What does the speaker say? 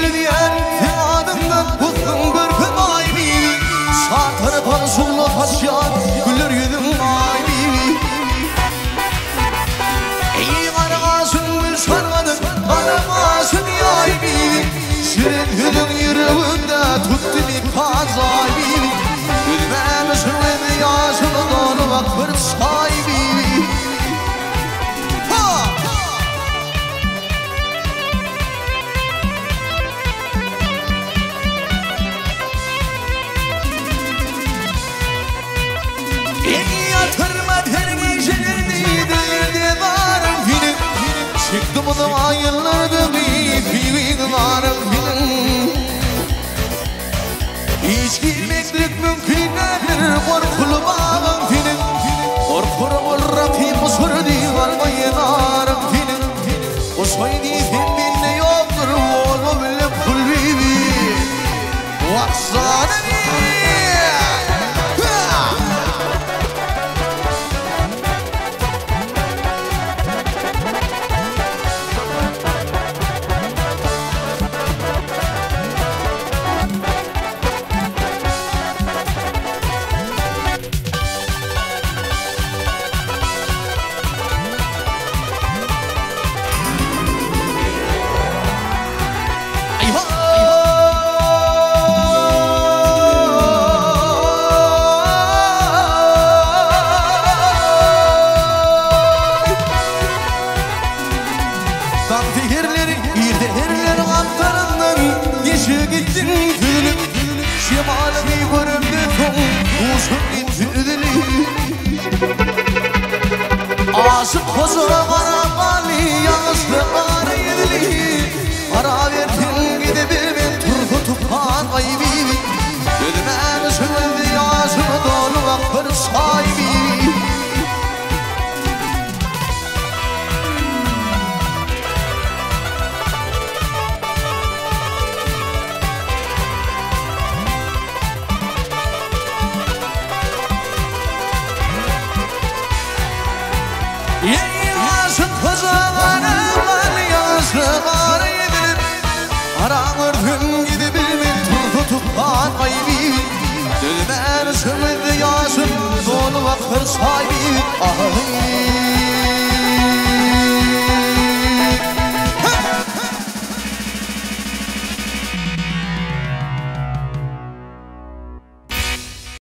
gül diyen adından bıktım bırkın aybi. Sağ tarafa sola taşıyan güller yüzüm aybi. Ey karamasın gül sarmadın karamasın aybi. Şirin hüdün yürüğünde tuttu bir kaz aybi. Gülmemişsin ve yaşını dolu akbır sahibi. Çıktım da ayınlarda bir film varım film. Hiç girmeklik mümkün nedir korkulu bağım film. Korkurum o Rabbim usurdu varmayın ağrım film. O soydu filmin ne yoktur onu bile kulbibi. Vaksana aşık kozu bana mali yanlışlı ağrı yedili. Ara verdin gidebilimin turku tupan aybi. Gülmen sürüldü yaşını dolu akbır sahibi. Aramırdın gidebilmin turku tutan aybi. Dülmen sürüldü yaşın dolu akır sahibi.